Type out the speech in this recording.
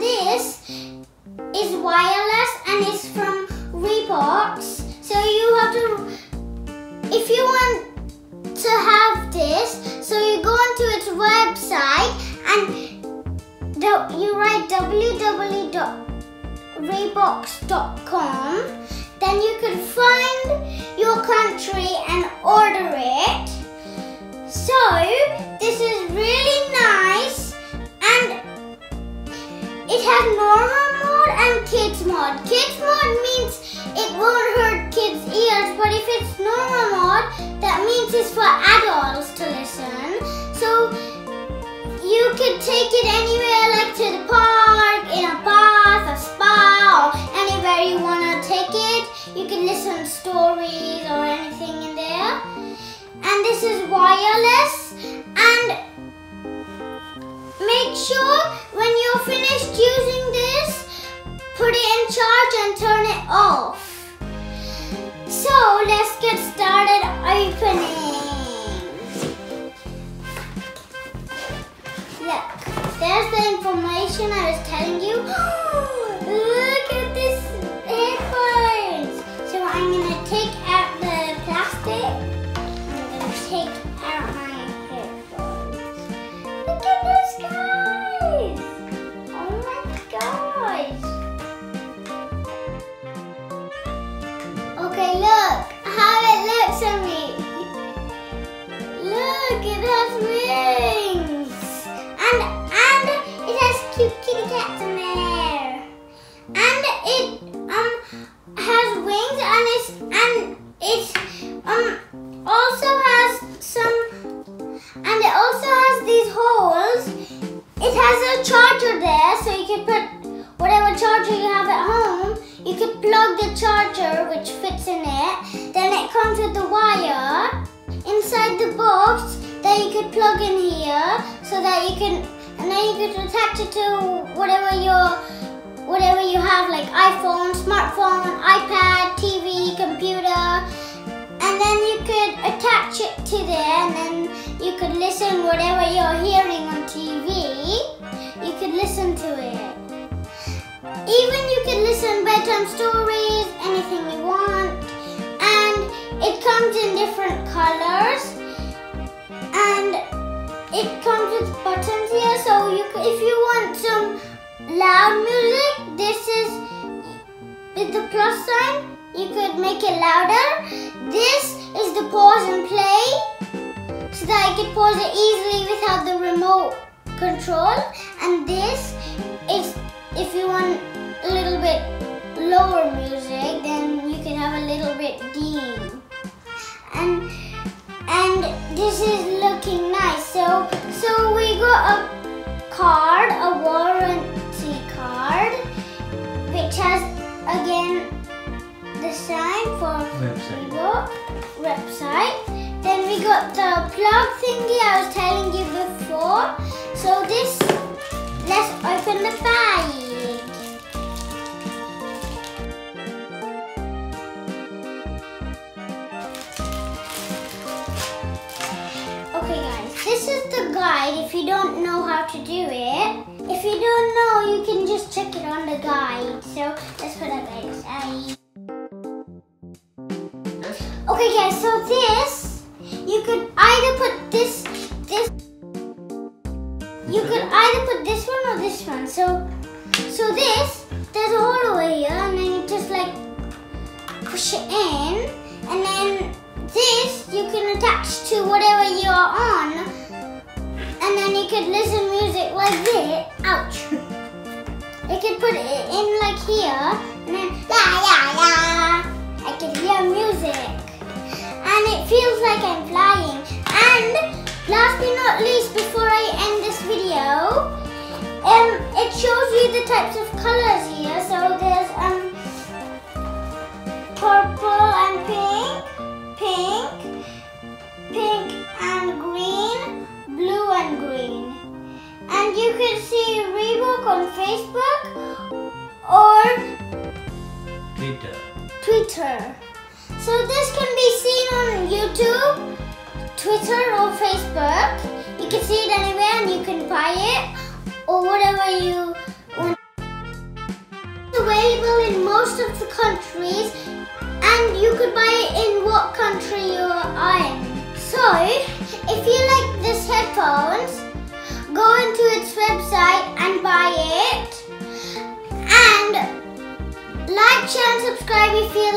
this is wireless and it's from Riwbox. So you have to, if you want to have this, so you go onto its website and you write www.riwbox.com. Then you can find your country and order it. So this is really nice, and it has normal mode and kids mode. Kids mode means it won't hurt kids' ears, but if it's normal mode, that means it's for adults to listen. So you can take it anywhere, like to the park, in a bath, a spa, or anywhere you want to take it. You can listen to stories or anything in there. And this is wireless, and make sure when you're finished using this, put it in charge and turn it off. So let's get started opening. Look, there's the information I was telling you. Look at this headphones. So I'm going to take out the plastic. I'm going to take out my headphones. Look at this, guys. Oh my gosh. Okay, look how it looks on me. Look, it has wings. And it has cute kitty cats in there. And it has wings, and it also has these holes. It has a charger there, so you can put whatever charger you have at home. You can plug the charger, which fits in it. Then it comes with the wire inside the box that you could plug in here, so that you can, and then you can attach it to whatever you have, like iPhone, smartphone, iPad, TV, computer, and then you could attach it to there, and then you could listen whatever you're hearing on TV. You could listen to it. Even you can listen bedtime stories, anything you want, and it comes in different colors, and it comes with buttons here, so if you want some loud music, this is with the plus sign, you could make it louder. This is the pause and play, so that you can pause it easily without the remote control. And this is if you want a little bit lower music, then you can have a little bit dim. And this is looking nice. So we got a card, a warranty card, which has again the sign for website. Then we got the plug thingy I was telling you before. So this, let's open the bag. Okay guys, this is the guide if you don't know how to do it. If you don't know, you can just check it on the guide. So let's put that guide aside. Okay guys, so this, you could either put this, you could either put this one or this one. So this, there's a hole over here, and then you just like push it in, and then this you can attach to whatever you're on, and then you could listen music like this. Ouch! You could put it in like here, and then I can hear music, and it feels like I'm flying. And last but not least, before I end this video, it shows you the types of colors here. So there's purple and pink and green, blue and green. And you can see Riwbox on Facebook or Twitter. So this can be seen on YouTube, Twitter or Facebook. You can see it anywhere, and you can buy it or whatever you want. most of the countries, and you could buy it in what country you are in. So, if you like this headphones, go into its website and buy it. And like, share and subscribe if you